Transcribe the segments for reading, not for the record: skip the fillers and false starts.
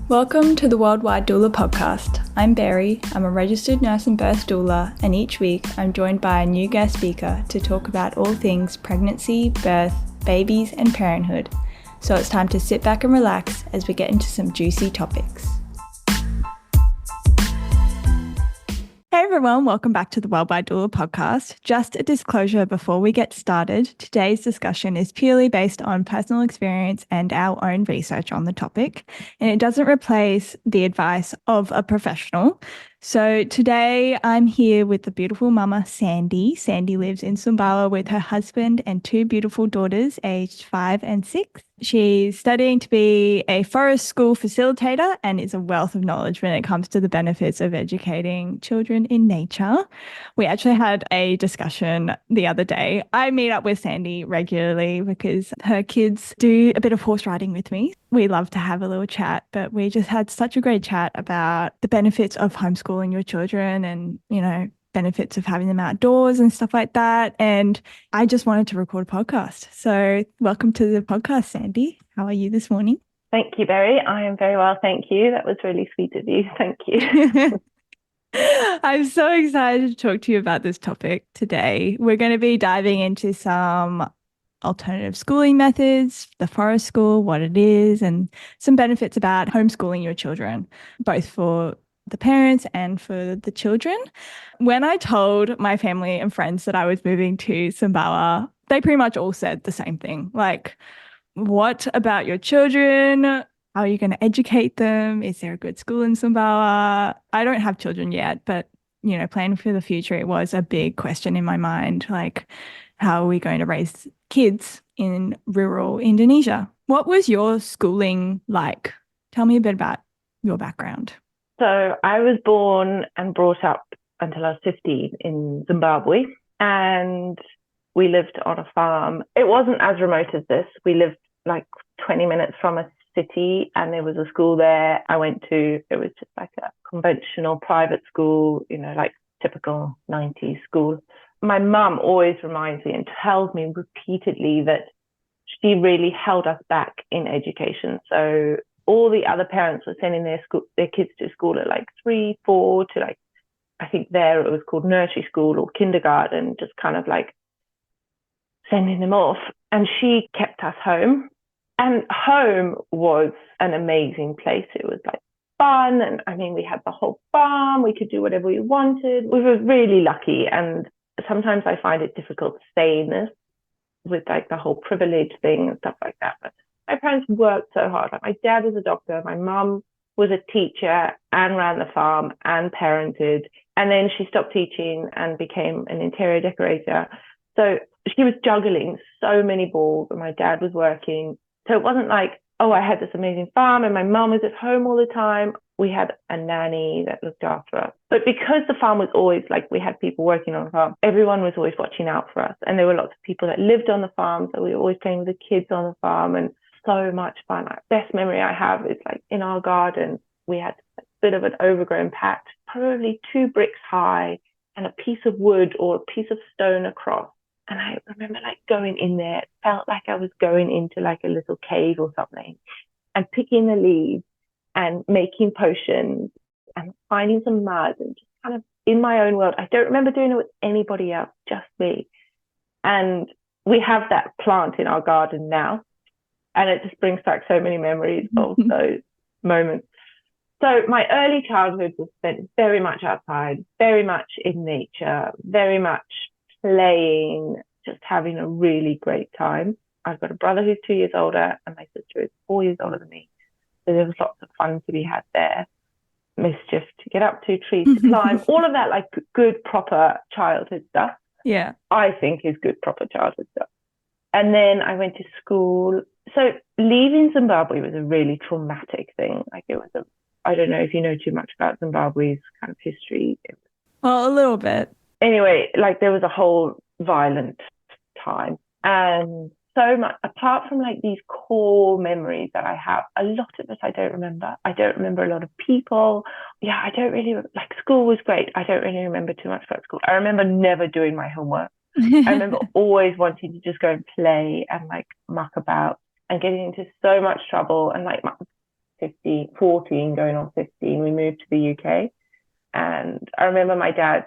Welcome to the Worldwide Doula podcast. I'm Barry, I'm a registered nurse and birth doula, and each week I'm joined by a new guest speaker to talk about all things pregnancy, birth, babies, and parenthood. So it's time to sit back and relax as we get into some juicy topics. Hey everyone, welcome back to the Worldwide Doula podcast. Just a disclosure before we get started, today's discussion is purely based on personal experience and our own research on the topic, and it doesn't replace the advice of a professional. So today I'm here with the beautiful mama, Sandy. Sandy lives in Sumbawa with her husband and two beautiful daughters, aged 5 and 6. She's studying to be a forest school facilitator and is a wealth of knowledge when it comes to the benefits of educating children in nature. We actually had a discussion the other day. I meet up with Sandy regularly because her kids do a bit of horse riding with me. We love to have a little chat, but we just had such a great chat about the benefits of homeschooling your children and, benefits of having them outdoors and stuff like that. And I just wanted to record a podcast. So welcome to the podcast, Sandy. How are you this morning? Thank you, Barry. I am very well, thank you. That was really sweet of you. Thank you. I'm so excited to talk to you about this topic today. We're going to be diving into some alternative schooling methods, the forest school, what it is, and some benefits about homeschooling your children, both for the parents and for the children. When I told my family and friends that I was moving to Sumbawa, they pretty much all said the same thing. Like, what about your children? How are you going to educate them? Is there a good school in Sumbawa? I don't have children yet, but, planning for the future, it was a big question in my mind. Like, how are we going to raise kids in rural Indonesia? What was your schooling like? Tell me a bit about your background. So I was born and brought up until I was 15 in Zimbabwe, and we lived on a farm. It wasn't as remote as this. We lived like 20 minutes from a city, and there was a school there I went to. It was just like a conventional private school, like typical 90s school. My mum always reminds me and tells me repeatedly that she really held us back in education. So all the other parents were sending their kids to school at like 3, 4 to like, I think there it was called nursery school or kindergarten, just kind of like sending them off. And she kept us home. And home was an amazing place. It was like fun. And I mean, we had the whole farm. We could do whatever we wanted. We were really lucky. And sometimes I find it difficult to say this with like the whole privilege thing and stuff like that. But my parents worked so hard. Like my dad was a doctor. My mum was a teacher and ran the farm and parented. And then she stopped teaching and became an interior decorator. So she was juggling so many balls, and my dad was working. So it wasn't like, oh, I had this amazing farm and my mum was at home all the time. We had a nanny that looked after us. But because the farm was always like, we had people working on the farm, everyone was always watching out for us. And there were lots of people that lived on the farm. So we were always playing with the kids on the farm, and so much fun. Like, best memory I have is like in our garden, we had a bit of an overgrown patch, probably 2 bricks high, and a piece of wood or a piece of stone across. And I remember like going in there, it felt like I was going into like a little cave or something, and picking the leaves and making potions and finding some mud and just kind of in my own world. I don't remember doing it with anybody else, just me. And we have that plant in our garden now, and it just brings back so many memories of those moments. So my early childhood was spent very much outside, very much in nature, very much playing, just having a really great time. I've got a brother who's 2 years older, and my sister is 4 years older than me. So there was lots of fun to be had there. Mischief to get up to, trees to climb, all of that like good, proper childhood stuff. Yeah. I think is good, proper childhood stuff. And then I went to school. So leaving Zimbabwe was a really traumatic thing. Like it was I don't know if you know too much about Zimbabwe's kind of history. Well, a little bit. Anyway, like there was a whole violent time. And so much, apart from like these core memories that I have, a lot of it I don't remember. I don't remember a lot of people. Yeah, I don't really, like school was great. I don't really remember too much about school. I remember never doing my homework. I remember always wanting to just go and play and like muck about and getting into so much trouble and like 14, going on 15, we moved to the UK. And I remember my dad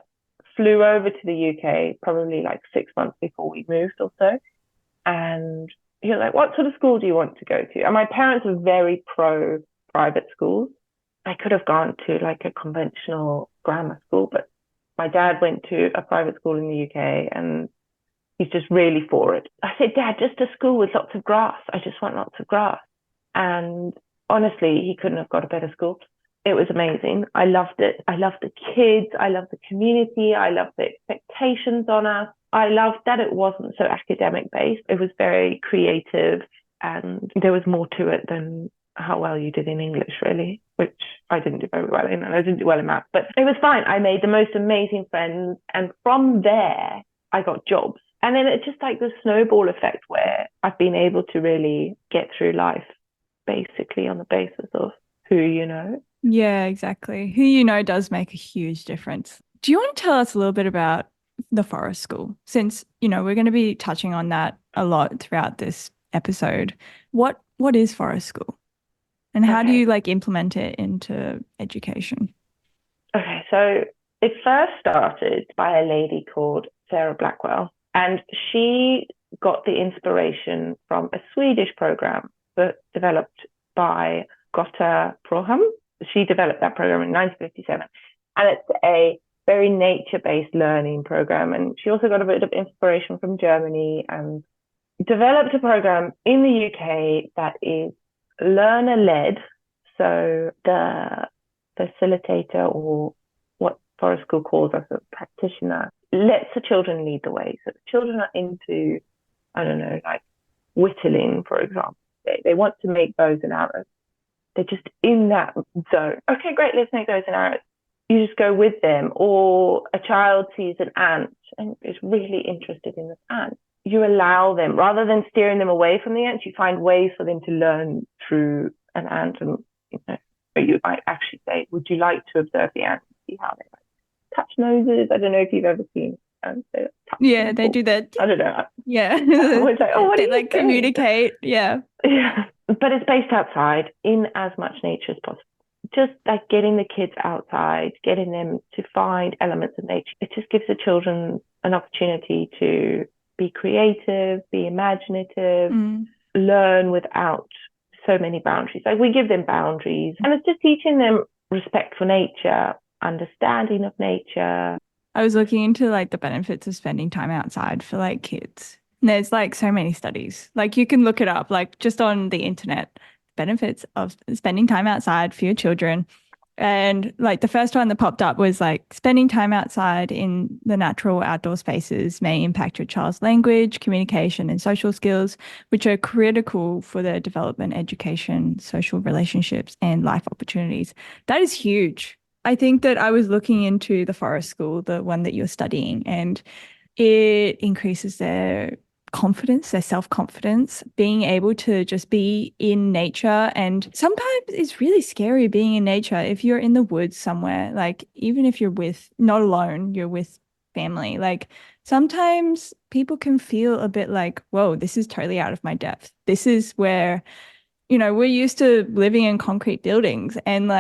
flew over to the UK probably like 6 months before we moved or so. And he was like, what sort of school do you want to go to? And my parents were very pro private schools. I could have gone to like a conventional grammar school, but my dad went to a private school in the UK and he's just really for it. I said, Dad, just a school with lots of grass. I just want lots of grass. And honestly, he couldn't have got a better school. It was amazing. I loved it. I loved the kids. I loved the community. I loved the expectations on us. I loved that it wasn't so academic based. It was very creative and there was more to it than how well you did in English, really, which I didn't do very well in, and I didn't do well in math, but it was fine. I made the most amazing friends, and from there, I got jobs. And then it's just like the snowball effect where I've been able to really get through life basically on the basis of who you know. Yeah, exactly. Who you know does make a huge difference. Do you want to tell us a little bit about the forest school? Since, we're going to be touching on that a lot throughout this episode. What is forest school? And how do you implement it into education? Okay, so it first started by a lady called Sarah Blackwell, and she got the inspiration from a Swedish program that developed by Gotta Proham. She developed that program in 1957, and it's a very nature-based learning program. And she also got a bit of inspiration from Germany and developed a program in the UK that is learner-led. So the facilitator, or what forest school calls us, a practitioner, lets the children lead the way. So the children are into, I don't know, like whittling, for example. They want to make bows and arrows. They're just in that zone. Okay, great, let's make bows and arrows. You just go with them. Or a child sees an ant and is really interested in this ant. You allow them, rather than steering them away from the ant, you find ways for them to learn through an ant. And you might actually say, would you like to observe the ant and see how they touch noses? I don't know if you've ever seen ants. Yeah, they do that. I don't know. Yeah. It's like, oh, what they communicate. Yeah. Yeah. But it's based outside in as much nature as possible. Just like getting the kids outside, getting them to find elements of nature. It just gives the children an opportunity to be creative, be imaginative, learn without so many boundaries. Like we give them boundaries, and it's just teaching them respect for nature, understanding of nature. I was looking into the benefits of spending time outside for kids. And there's so many studies. You can look it up, just on the internet, benefits of spending time outside for your children. And the first one that popped up was spending time outside in the natural outdoor spaces may impact your child's language, communication, and social skills, which are critical for their development, education, social relationships, and life opportunities. That is huge. I think that I was looking into the forest school, the one that you're studying, and it increases their confidence, their self-confidence, being able to just be in nature. And sometimes it's really scary being in nature. If you're in the woods somewhere, even if you're not alone, you're with family, sometimes people can feel a bit whoa, this is totally out of my depth. This is where, we're used to living in concrete buildings and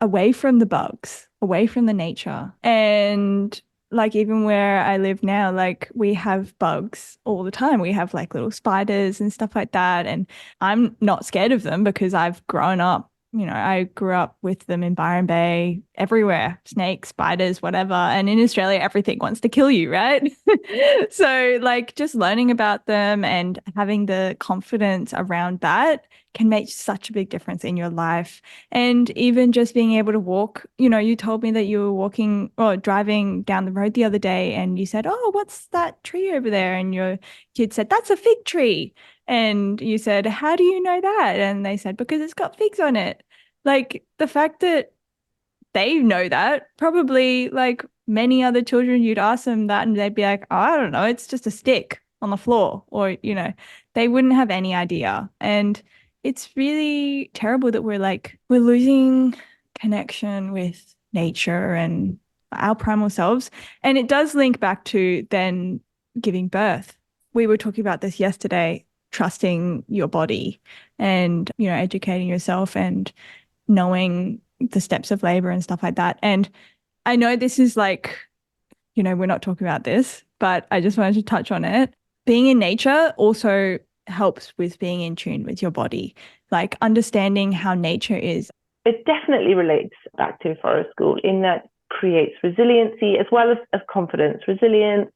away from the bugs, away from the nature. And even where I live now, we have bugs all the time. We have little spiders and stuff like that. And I'm not scared of them because I've grown up, I grew up with them in Byron Bay, everywhere, snakes, spiders, whatever. And in Australia, everything wants to kill you, right? So just learning about them and having the confidence around that can make such a big difference in your life. And even just being able to walk, you told me that you were walking or driving down the road the other day and you said, oh, what's that tree over there? And your kid said, that's a fig tree. And you said, how do you know that? And they said, because it's got figs on it. The fact that they know that, probably many other children, you'd ask them that and they'd be like, oh, I don't know, it's just a stick on the floor. Or, they wouldn't have any idea. And it's really terrible that we're losing connection with nature and our primal selves. And it does link back to then giving birth. We were talking about this yesterday. trusting your body and, educating yourself and knowing the steps of labor and stuff like that. And I know this is like, we're not talking about this, but I just wanted to touch on it. Being in nature also helps with being in tune with your body, like understanding how nature is. It definitely relates back to forest school in that creates resiliency as well as confidence, resilience,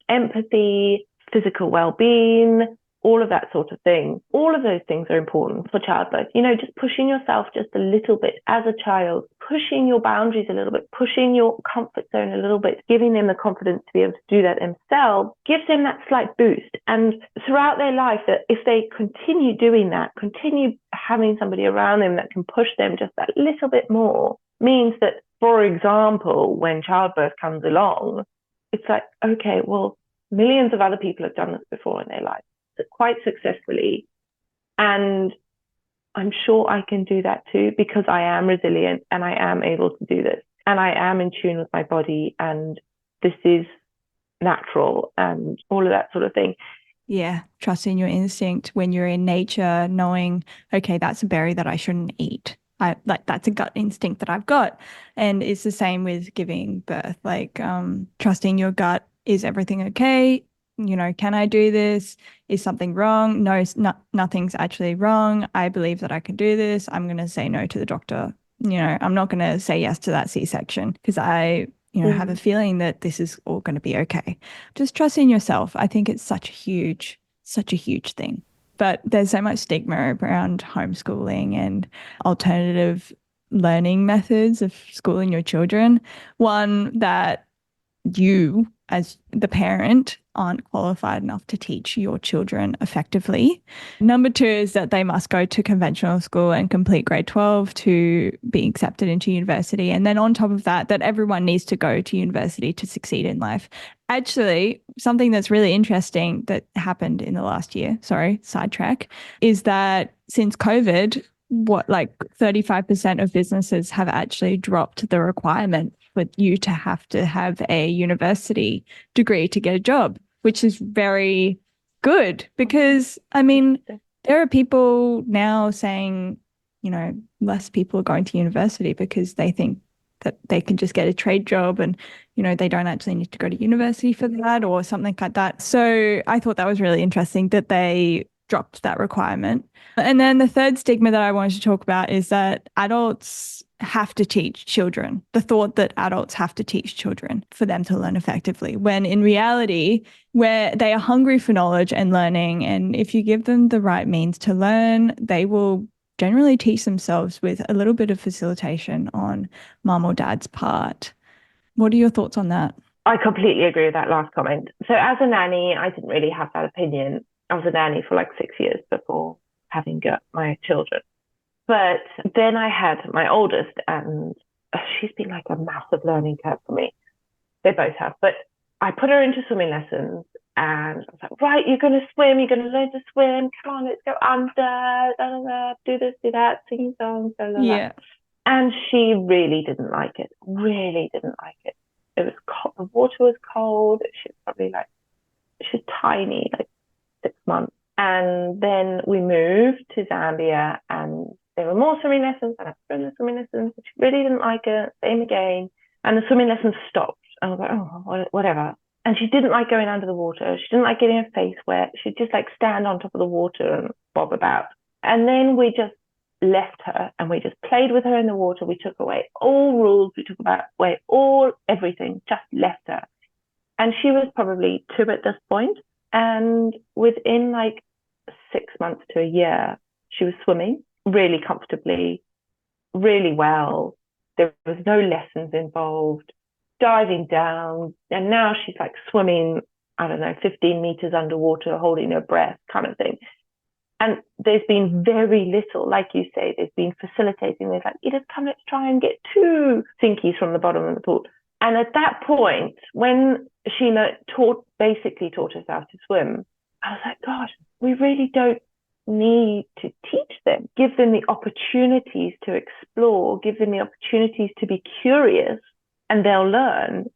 empathy, physical well-being, all of that sort of thing. All of those things are important for childbirth. Just pushing yourself just a little bit as a child, pushing your boundaries a little bit, pushing your comfort zone a little bit, giving them the confidence to be able to do that themselves, gives them that slight boost. And throughout their life, that if they continue doing that, continue having somebody around them that can push them just that little bit more, means that, for example, when childbirth comes along, it's like, okay, well, millions of other people have done this before in their life quite successfully. And I'm sure I can do that too, because I am resilient and I am able to do this. And I am in tune with my body and this is natural and all of that sort of thing. Yeah, trusting your instinct when you're in nature, knowing, okay, that's a berry that I shouldn't eat. That's a gut instinct that I've got. And it's the same with giving birth, like trusting your gut. Is everything okay? Can I do this? Is something wrong? No, nothing's actually wrong. I believe that I can do this. I'm going to say no to the doctor. I'm not going to say yes to that C-section because I, have a feeling that this is all going to be okay. Just trust in yourself. I think it's such a huge thing. But there's so much stigma around homeschooling and alternative learning methods of schooling your children. One, that you as the parent aren't qualified enough to teach your children effectively. Number two is that they must go to conventional school and complete grade 12 to be accepted into university. And then on top of that, that everyone needs to go to university to succeed in life. Actually, something that's really interesting that happened in the last year, sidetrack, is that since COVID, 35% of businesses have actually dropped the requirement for you to have a university degree to get a job, which is very good because, there are people now saying, less people are going to university because they think that they can just get a trade job and, they don't actually need to go to university for that or something like that. So I thought that was really interesting that they dropped that requirement. And then the third stigma that I wanted to talk about is that adults have to teach children, the thought that adults have to teach children for them to learn effectively, when in reality, where they are hungry for knowledge and learning, and if you give them the right means to learn, they will generally teach themselves with a little bit of facilitation on mum or dad's part. What are your thoughts on that? I completely agree with that last comment. So as a nanny, I didn't really have that opinion. I was a nanny for like 6 years before having got my children. But then I had my oldest, and she's been like a massive learning curve for me. They both have. But I put her into swimming lessons, and I was like, right, you're going to swim. You're going to learn to swim. Come on, let's go under. Da, da, da, do this, do that, singing songs. Da, da, da. Yeah. And she really didn't like it. Really didn't like it. It was cold. The water was cold. She was probably she's tiny, like 6 months. And then we moved to Zambia, and there were more swimming lessons, and I put her in the swimming lessons. She really didn't like it. Same again. And the swimming lessons stopped. I was like, oh, whatever. And she didn't like going under the water. She didn't like getting her face wet. She'd just stand on top of the water and bob about. And then we just left her and we just played with her in the water. We took away all rules. We took away everything, just left her. And she was probably 2 at this point. And within 6 months to a year, she was swimming really comfortably, really well. There was no lessons involved, diving down. And now she's swimming, 15 meters underwater, holding her breath kind of thing. And there's been very little, like you say, there's been facilitating. There's Edith, come, let's try and get 2 thinkies from the bottom of the pool. And at that point, when she basically taught herself to swim, I was like, God, we really don't need to teach them. Give them the opportunities to explore, give them the opportunities to be curious, and they'll learn.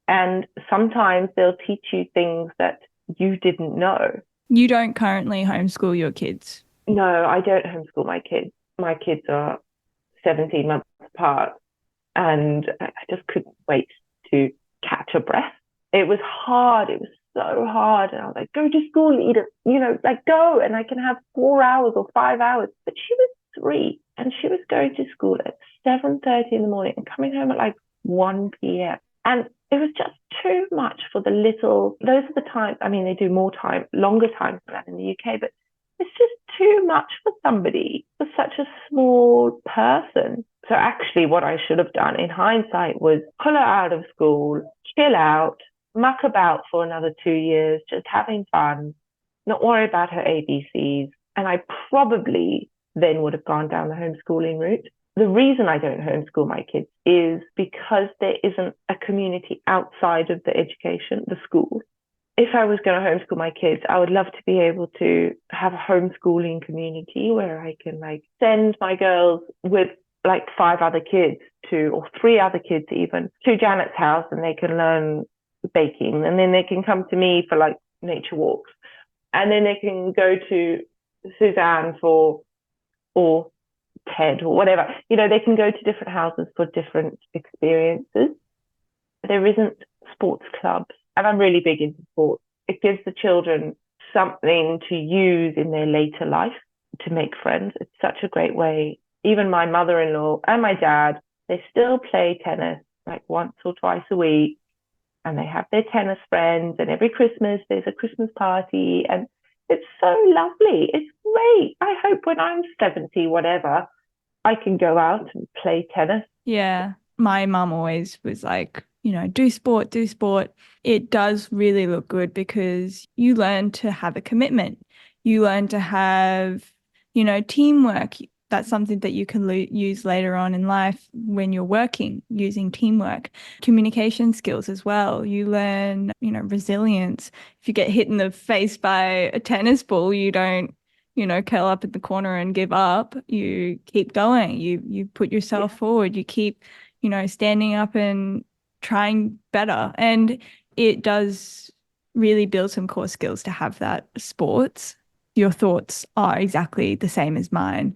And sometimes they'll teach you things that you didn't know. You don't currently homeschool your kids? No, I don't homeschool my kids. My kids are 17 months apart, and I just couldn't wait to catch a breath. It was hard. It was so hard. And I was like, go to school, Edith, like go, and I can have 4 hours or 5 hours. But she was 3 and she was going to school at 7:30 in the morning and coming home at like 1 p.m. And it was just too much for the little, those are the times, I mean, they do more time, longer times than that in the UK, but it's just too much for somebody, for such a small person. So actually what I should have done in hindsight was pull her out of school, chill out, muck about for another 2 years, just having fun, not worry about her ABCs. And I probably then would have gone down the homeschooling route. The reason I don't homeschool my kids is because there isn't a community outside of the education, the school. If I was going to homeschool my kids, I would love to be able to have a homeschooling community where I can like send my girls with like 5 other kids or 3 other kids even to Janet's house, and they can learn baking, and then they can come to me for like nature walks, and then they can go to Suzanne or Ted or whatever. They can go to different houses for different experiences. There isn't sports clubs, and I'm really big into sports. It gives the children something to use in their later life to make friends. It's such a great way. Even my mother-in-law and my dad, they still play tennis like once or twice a week, and they have their tennis friends, and every Christmas there's a Christmas party, and it's so lovely. It's great. I hope when I'm 70, whatever, I can go out and play tennis. Yeah. My mum always was like, do sport, do sport. It does really look good because you learn to have a commitment. You learn to have, teamwork. That's something that you can use later on in life when you're working, using teamwork, communication skills as well. You learn, resilience. If you get hit in the face by a tennis ball, you don't, curl up in the corner and give up. You keep going. You put yourself forward. You keep, standing up and trying better. And it does really build some core skills to have that sports. Your thoughts are exactly the same as mine.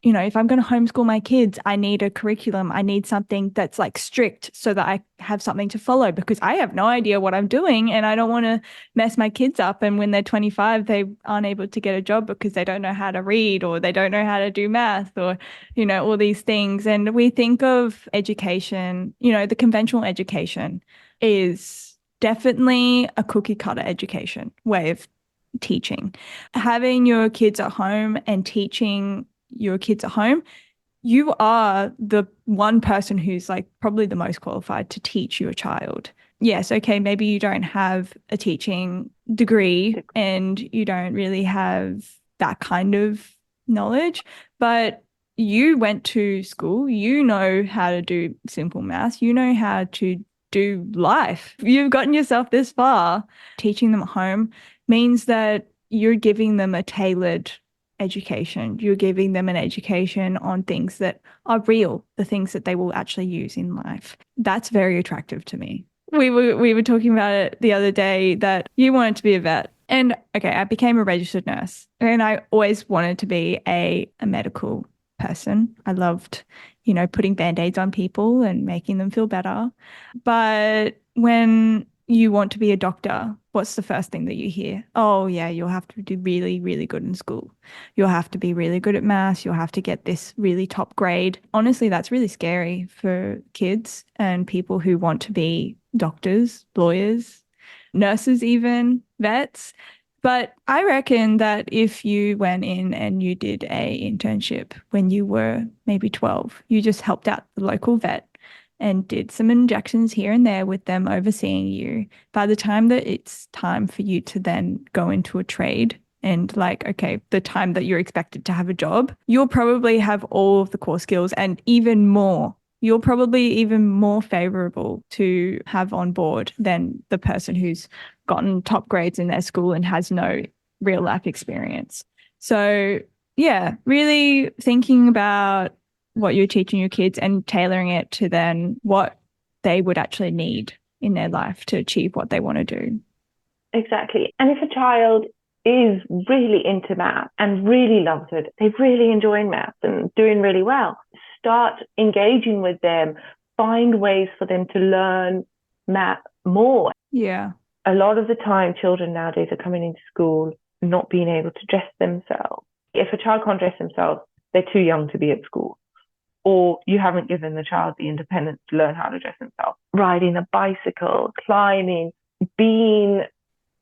If I'm going to homeschool my kids, I need a curriculum. I need something that's like strict so that I have something to follow, because I have no idea what I'm doing and I don't want to mess my kids up. And when they're 25, they aren't able to get a job because they don't know how to read, or they don't know how to do math, or, all these things. And we think of education, the conventional education is definitely a cookie cutter education way of teaching. Having your kids at home and teaching your kids at home, you are the one person who's like probably the most qualified to teach your child. Yes, okay, maybe you don't have a teaching degree and you don't really have that kind of knowledge, but you went to school, you know how to do simple math, you know how to do life. You've gotten yourself this far. Teaching them at home means that you're giving them a tailored education. You're giving them an education on things that are real, the things that they will actually use in life. That's very attractive to me. We were talking about it the other day that you wanted to be a vet. And okay, I became a registered nurse, and I always wanted to be a medical person. I loved, putting band-aids on people and making them feel better. But when you want to be a doctor, what's the first thing that you hear? Oh, yeah, you'll have to do really, really good in school. You'll have to be really good at maths. You'll have to get this really top grade. Honestly, that's really scary for kids and people who want to be doctors, lawyers, nurses, even vets. But I reckon that if you went in and you did a internship when you were maybe 12, you just helped out the local vet and did some injections here and there with them overseeing you, by the time that it's time for you to then go into a trade and like, okay, the time that you're expected to have a job, you'll probably have all of the core skills and even more. You're probably even more favorable to have on board than the person who's gotten top grades in their school and has no real life experience. So yeah, really thinking about what you're teaching your kids and tailoring it to then what they would actually need in their life to achieve what they want to do. Exactly. And if a child is really into math and really loves it, they really enjoy math and doing really well, start engaging with them, find ways for them to learn math more. Yeah. A lot of the time, children nowadays are coming into school not being able to dress themselves. If a child can't dress themselves, they're too young to be at school, or you haven't given the child the independence to learn how to dress themselves. Riding a bicycle, climbing, being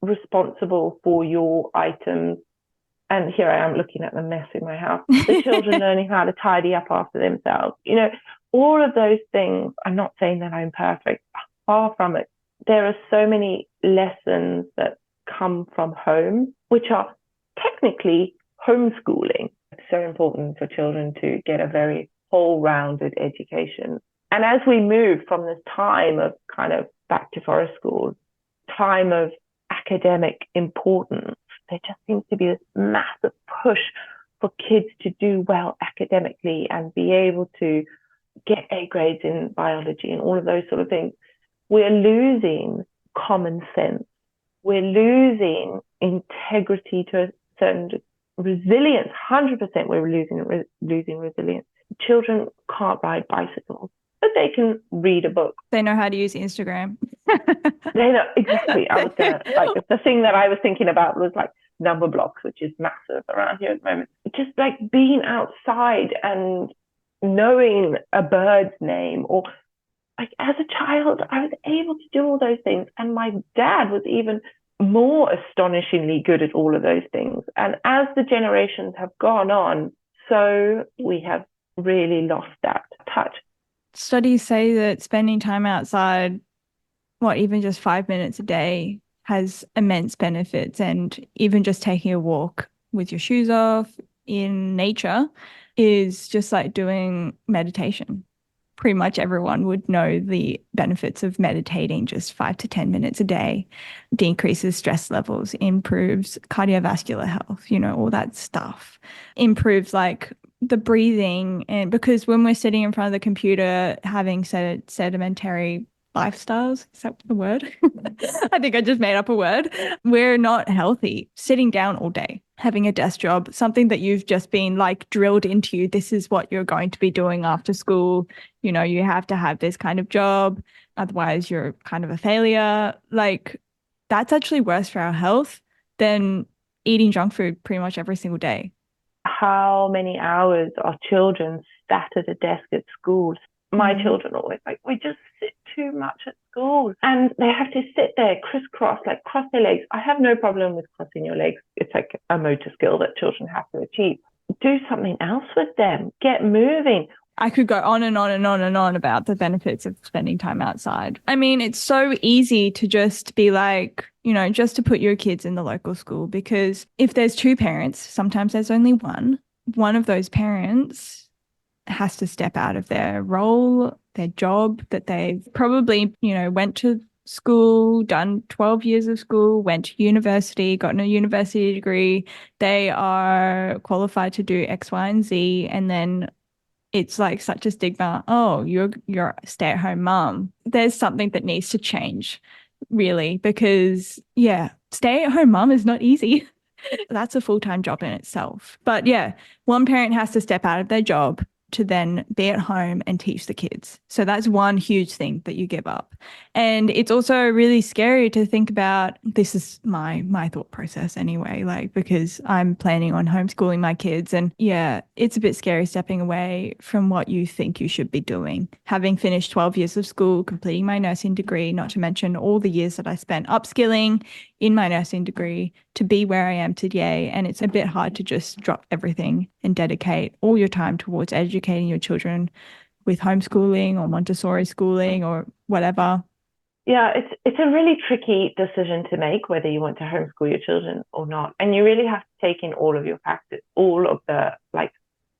responsible for your items. And here I am looking at the mess in my house. The children learning how to tidy up after themselves. You know, all of those things, I'm not saying that I'm perfect, far from it. There are so many lessons that come from home, which are technically homeschooling. It's so important for children to get a very whole-rounded education. And as we move from this time of kind of back to forest school, time of academic importance, there just seems to be this massive push for kids to do well academically and be able to get A grades in biology and all of those sort of things. We're losing common sense. We're losing integrity to a certain resilience. 100% we're losing resilience. Children can't ride bicycles, but they can read a book. They know how to use Instagram. They know exactly. I was gonna the thing that I was thinking about was like number blocks, which is massive around here at the moment. Just like being outside and knowing a bird's name, or like as a child, I was able to do all those things, and my dad was even more astonishingly good at all of those things. And as the generations have gone on, so we have really lost that touch. Studies say that spending time outside, even just 5 minutes a day, has immense benefits. And even just taking a walk with your shoes off in nature is just like doing meditation. Pretty much everyone would know the benefits of meditating just 5 to 10 minutes a day, decreases stress levels, improves cardiovascular health, all that stuff, improves like the breathing. And because when we're sitting in front of the computer having sedimentary lifestyles, is that the word? I think I just made up a word. We're not healthy. Sitting down all day, having a desk job, something that you've just been like drilled into you. This is what you're going to be doing after school. You have to have this kind of job. Otherwise, you're kind of a failure. Like, that's actually worse for our health than eating junk food pretty much every single day. How many hours are children sat at a desk at school? My children always we just sit too much at school, and they have to sit there crisscross, like cross their legs. I have no problem with crossing your legs. It's like a motor skill that children have to achieve. Do something else with them. Get moving. I could go on and on and on and on about the benefits of spending time outside. I mean, it's so easy to just be like, just to put your kids in the local school, because if there's two parents, sometimes there's only one. One of those parents has to step out of their role, their job that they've probably, went to school, done 12 years of school, went to university, gotten a university degree. They are qualified to do X, Y, and Z. And then it's like such a stigma. Oh, you're a stay-at-home mom. There's something that needs to change, really, because stay-at-home mom is not easy. That's a full-time job in itself. But one parent has to step out of their job to then be at home and teach the kids. So that's one huge thing that you give up. And it's also really scary to think about. This is my thought process anyway, because I'm planning on homeschooling my kids, and it's a bit scary stepping away from what you think you should be doing. Having finished 12 years of school, completing my nursing degree, not to mention all the years that I spent upskilling in my nursing degree to be where I am today. And it's a bit hard to just drop everything and dedicate all your time towards educating your children with homeschooling or Montessori schooling or whatever. Yeah, it's a really tricky decision to make, whether you want to homeschool your children or not. And you really have to take in all of your factors, all of the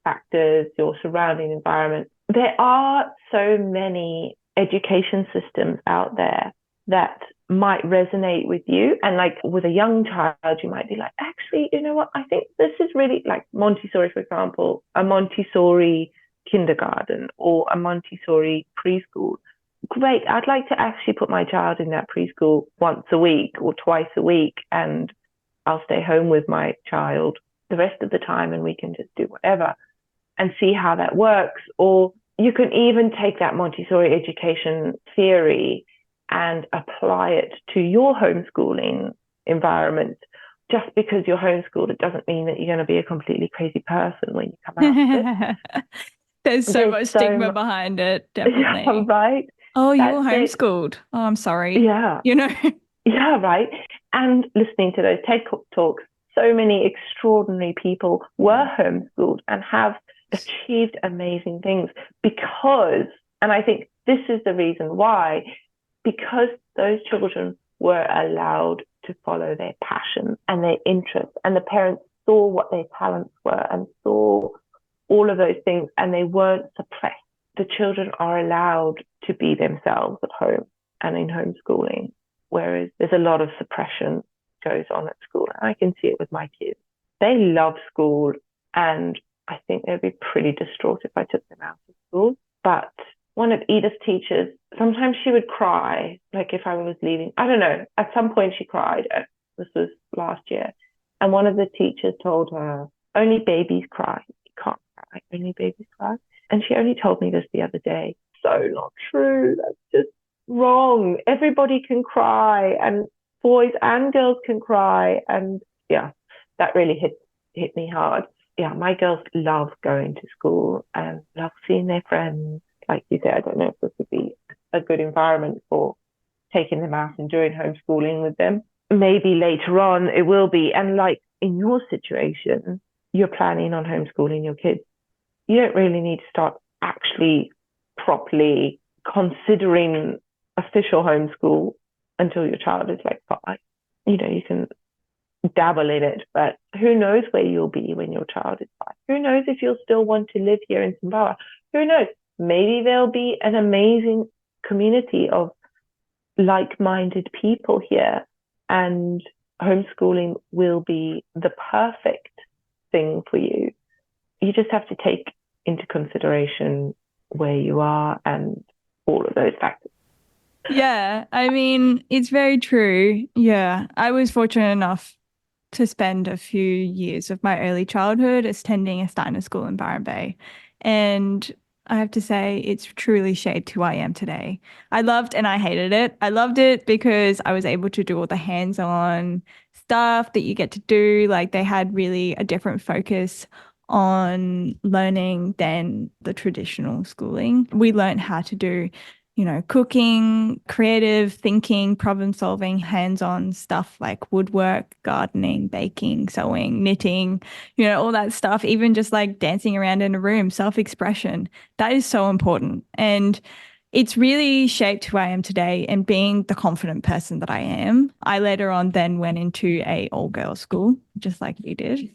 factors, your surrounding environment. There are so many education systems out there that might resonate with you. And with a young child, you might be like, actually, you know what? I think this is really like Montessori, for example, a Montessori kindergarten or a Montessori preschool. Great. I'd like to actually put my child in that preschool once a week or twice a week and I'll stay home with my child the rest of the time and we can just do whatever and see how that works. Or you can even take that Montessori education theory and apply it to your homeschooling environment. Just because you're homeschooled, it doesn't mean that you're going to be a completely crazy person when you come out of it. There's so much stigma behind it, definitely. Yeah, right. Oh, you were homeschooled. Oh, I'm sorry. Yeah. You know? Yeah, right. And listening to those TED Talks, so many extraordinary people were homeschooled and have achieved amazing things because, and I think this is the reason why, because those children were allowed to follow their passion and their interests, and the parents saw what their talents were and saw all of those things, and they weren't suppressed. The children are allowed to be themselves at home and in homeschooling, whereas there's a lot of suppression goes on at school. And I can see it with my kids. They love school, and I think they'd be pretty distraught if I took them out of school. But one of Edith's teachers, sometimes she would cry, like if I was leaving. I don't know. At some point she cried. This was last year. And one of the teachers told her, only babies cry. You can't cry. Only babies cry. And she only told me this the other day. So not true. That's just wrong. Everybody can cry, and boys and girls can cry. And yeah, that really hit me hard. Yeah, my girls love going to school and love seeing their friends. Like you said, I don't know if this would be a good environment for taking them out and doing homeschooling with them. Maybe later on it will be. And like in your situation, you're planning on homeschooling your kids. You don't really need to start actually properly considering official homeschool until your child is like 5. You know, you can dabble in it, but who knows where you'll be when your child is 5? Who knows if you'll still want to live here in Zimbabwe? Who knows? Maybe there'll be an amazing community of like-minded people here, and homeschooling will be the perfect thing for you. You just have to take into consideration where you are and all of those factors. Yeah, I mean, it's very true. Yeah, I was fortunate enough to spend a few years of my early childhood attending a Steiner school in Byron Bay. And I have to say, it's truly shaped who I am today. I loved and I hated it. I loved it because I was able to do all the hands-on stuff that you get to do. Like they had really a different focus on learning than the traditional schooling. We learned how to do, you know, cooking, creative thinking, problem solving, hands-on stuff like woodwork, gardening, baking, sewing, knitting, you know, all that stuff, even just like dancing around in a room, self-expression. That is so important. And it's really shaped who I am today and being the confident person that I am. I later on then went into a all-girls school, just like you did.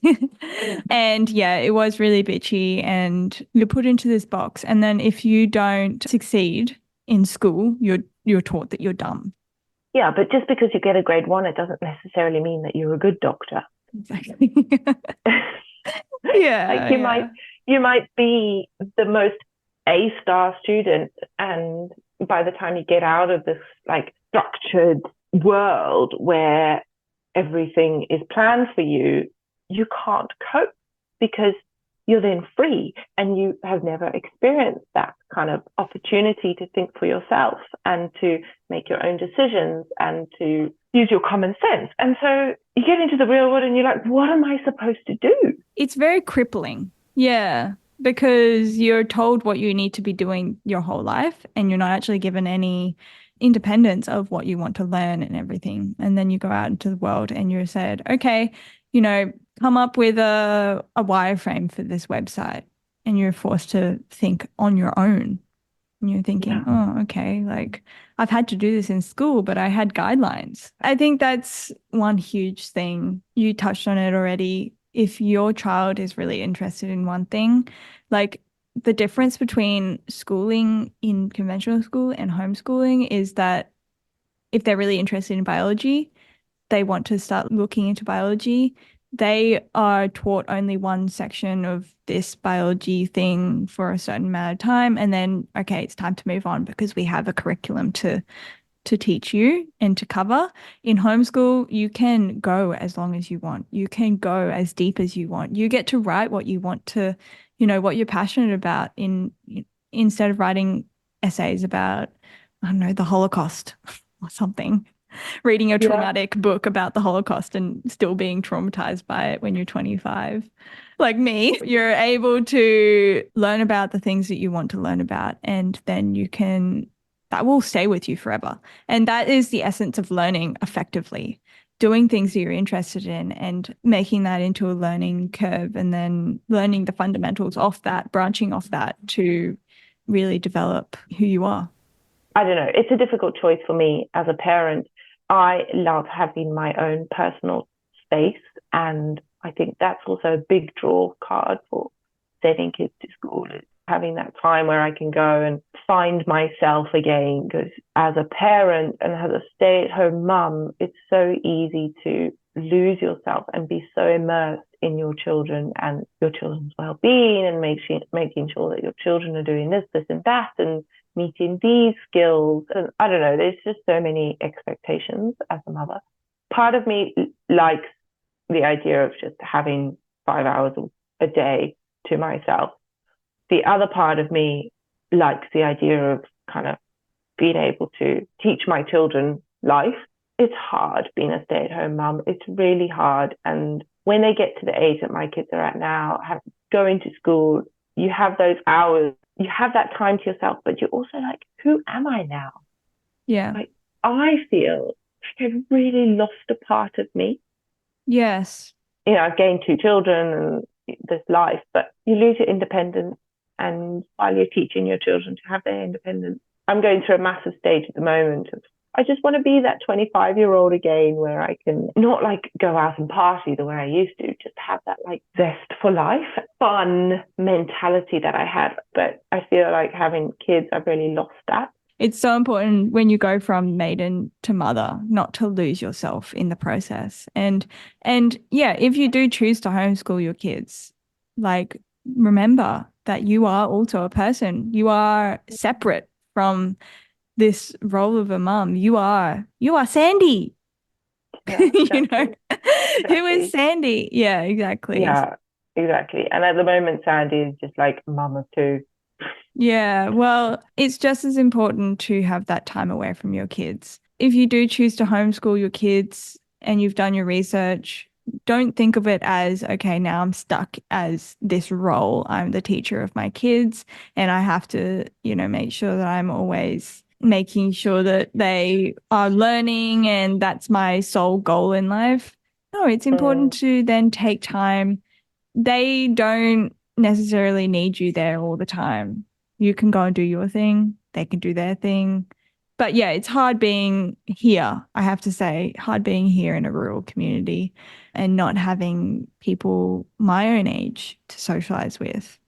And yeah, it was really bitchy and you're put into this box. And then if you don't succeed in school, you're taught that you're dumb. Yeah, but just because you get a grade 1, it doesn't necessarily mean that you're a good doctor. Exactly. Yeah. Like you might be the most A-star student, and by the time you get out of this like structured world where everything is planned for you, you can't cope because you're then free and you have never experienced that kind of opportunity to think for yourself and to make your own decisions and to use your common sense. And so you get into the real world and you're like, what am I supposed to do? It's very crippling. Yeah. Because you're told what you need to be doing your whole life and you're not actually given any independence of what you want to learn and everything. And then you go out into the world and you're said, okay, you know, come up with a wireframe for this website, and you're forced to think on your own. And you're thinking, oh, okay, like I've had to do this in school, but I had guidelines. I think that's one huge thing. You touched on it already. If your child is really interested in one thing, like the difference between schooling in conventional school and homeschooling is that if they're really interested in biology, they want to start looking into biology. They are taught only one section of this biology thing for a certain amount of time. And then, okay, it's time to move on because we have a curriculum to to teach you and to cover. In homeschool, you can go as long as you want. You can go as deep as you want. You get to write what you want to, what you're passionate about instead of writing essays about, I don't know, the Holocaust or something. Reading a traumatic book about the Holocaust and still being traumatized by it when you're 25. Like me, you're able to learn about the things that you want to learn about, and then that will stay with you forever. And that is the essence of learning effectively, doing things that you're interested in and making that into a learning curve, and then learning the fundamentals off that, branching off that to really develop who you are. I don't know. It's a difficult choice for me as a parent. I love having my own personal space, and I think that's also a big draw card for sending kids to school, is having that time where I can go and find myself again. Because as a parent and as a stay-at-home mum, it's so easy to lose yourself and be so immersed in your children and your children's well-being, and making sure that your children are doing this and that, and meeting these skills. And I don't know, there's just so many expectations as a mother. Part of me likes the idea of just having 5 hours a day to myself. The other part of me likes the idea of kind of being able to teach my children life. It's hard being a stay-at-home mum. It's really hard. And when they get to the age that my kids are at now, going to school, you have those hours, you have that time to yourself, but you're also like, who am I now? Yeah. Like, I feel like I've really lost a part of me. Yes. I've gained 2 children and this life, but you lose your independence. And while you're teaching your children to have their independence, I'm going through a massive stage at the moment of, I just want to be that 25-year-old again, where I can not like go out and party the way I used to, just have that like zest for life, fun mentality that I had. But I feel like having kids, I've really lost that. It's so important when you go from maiden to mother not to lose yourself in the process. And yeah, if you do choose to homeschool your kids, like, remember that you are also a person. You are separate from this role of a mum. You are Sandy. Yeah, exactly. Who is Sandy? Yeah, exactly. Yeah, exactly. And at the moment, Sandy is just like mum of 2. Yeah, well, it's just as important to have that time away from your kids. If you do choose to homeschool your kids and you've done your research, don't think of it as, okay, now I'm stuck as this role. I'm the teacher of my kids and I have to, make sure that I'm always making sure that they are learning and that's my sole goal in life. No, it's important to then take time. They don't necessarily need you there all the time. You can go and do your thing. They can do their thing. But yeah, it's hard being here, I have to say, hard being here in a rural community and not having people my own age to socialize with.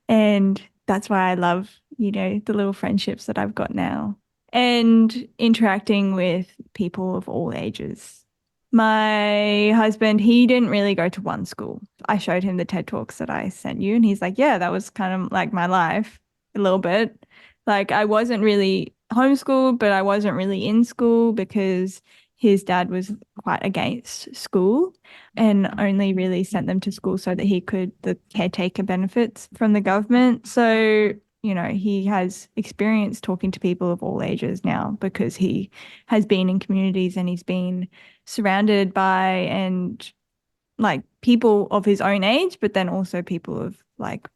And that's why I love, the little friendships that I've got now and interacting with people of all ages. My husband, he didn't really go to one school. I showed him the TED Talks that I sent you, and he's like, yeah, that was kind of like my life a little bit. Like, I wasn't really homeschooled, but I wasn't really in school because his dad was quite against school and only really sent them to school so that he could the caretaker benefits from the government. So, he has experience talking to people of all ages now because he has been in communities and he's been surrounded by and like people of his own age, but then also people of like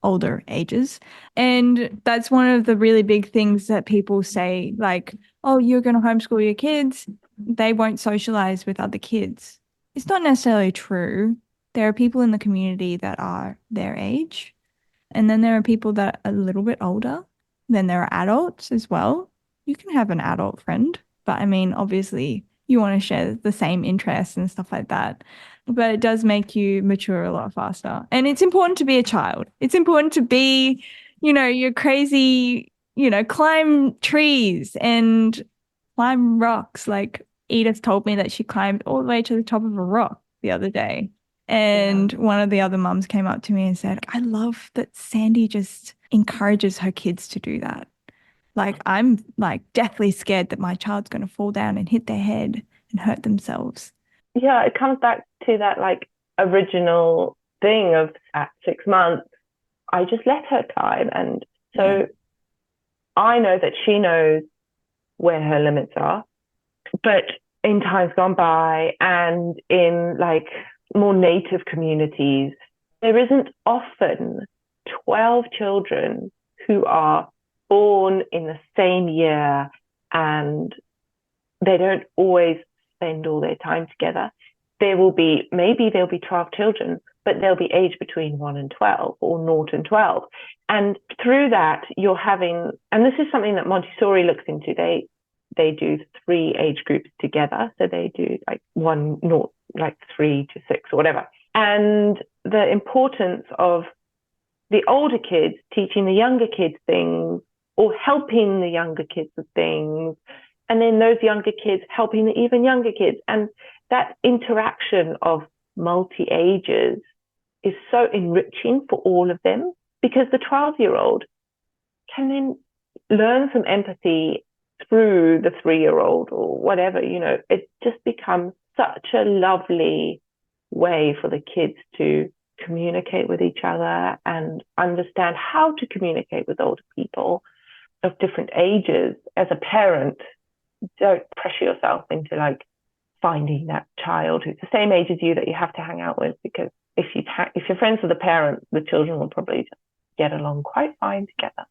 older ages. And that's one of the really big things that people say, like, oh, you're going to homeschool your kids, they won't socialize with other kids. It's not necessarily true. There are people in the community that are their age, and then there are people that are a little bit older. Then there are adults as well. You can have an adult friend, but I mean, obviously, you want to share the same interests and stuff like that. But it does make you mature a lot faster. And it's important to be a child. It's important to be, you're crazy, climb trees and climb rocks. Like Edith told me that she climbed all the way to the top of a rock the other day. And one of the other mums came up to me and said, I love that Sandy just encourages her kids to do that. Like I'm like deathly scared that my child's going to fall down and hit their head and hurt themselves. Yeah, it comes back to that like original thing of at 6 months, I just let her climb. And so I know that she knows where her limits are. But in times gone by and in like more native communities, there isn't often 12 children who are born in the same year, and they don't always spend all their time together. Maybe there'll be 12 children, but they'll be aged between 1 and 12 or 0 and 12. And through that, you're having, and this is something that Montessori looks into, they do 3 age groups together. So they do like 3 to 6 or whatever. And the importance of the older kids teaching the younger kids things or helping the younger kids with things. And then those younger kids helping the even younger kids. And that interaction of multi-ages is so enriching for all of them, because the 12-year-old can then learn some empathy through the 3-year-old or whatever. It just becomes such a lovely way for the kids to communicate with each other and understand how to communicate with older people of different ages. As a parent, don't pressure yourself into like finding that child who's the same age as you that you have to hang out with, because if you're friends with the parent, the children will probably just get along quite fine together.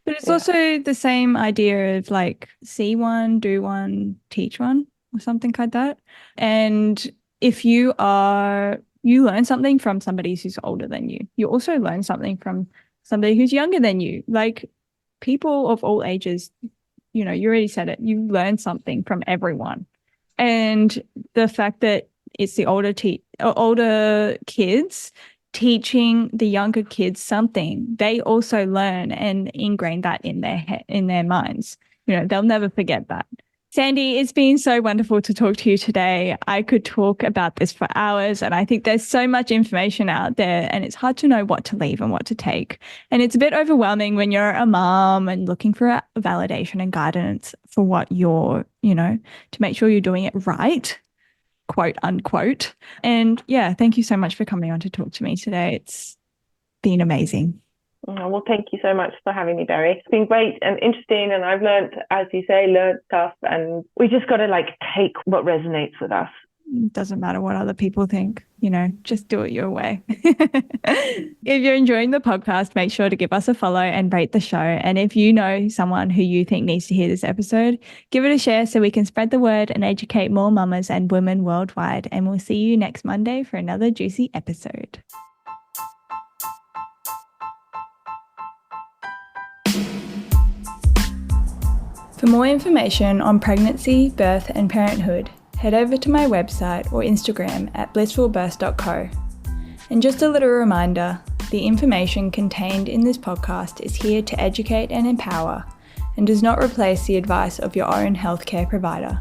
But it's also the same idea of like see one, do one, teach one, or something like that. And if you learn something from somebody who's older than you, you also learn something from somebody who's younger than you. Like people of all ages, you already said it, you learn something from everyone. And the fact that it's the older kids teaching the younger kids something, they also learn and ingrain that in their minds. They'll never forget that. Sandy, it's been so wonderful to talk to you today. I could talk about this for hours, and I think there's so much information out there, and it's hard to know what to leave and what to take. And it's a bit overwhelming when you're a mom and looking for validation and guidance for what you're, to make sure you're doing it right, quote unquote. And yeah, thank you so much for coming on to talk to me today. It's been amazing. Oh, well, thank you so much for having me, Barry. It's been great and interesting, and I've learned, as you say, stuff, and we just got to like take what resonates with us. It doesn't matter what other people think, just do it your way. If you're enjoying the podcast, make sure to give us a follow and rate the show. And if you know someone who you think needs to hear this episode, give it a share so we can spread the word and educate more mamas and women worldwide. And we'll see you next Monday for another juicy episode. For more information on pregnancy, birth and parenthood, head over to my website or Instagram at blissfulbirth.co. And just a little reminder, the information contained in this podcast is here to educate and empower and does not replace the advice of your own healthcare provider.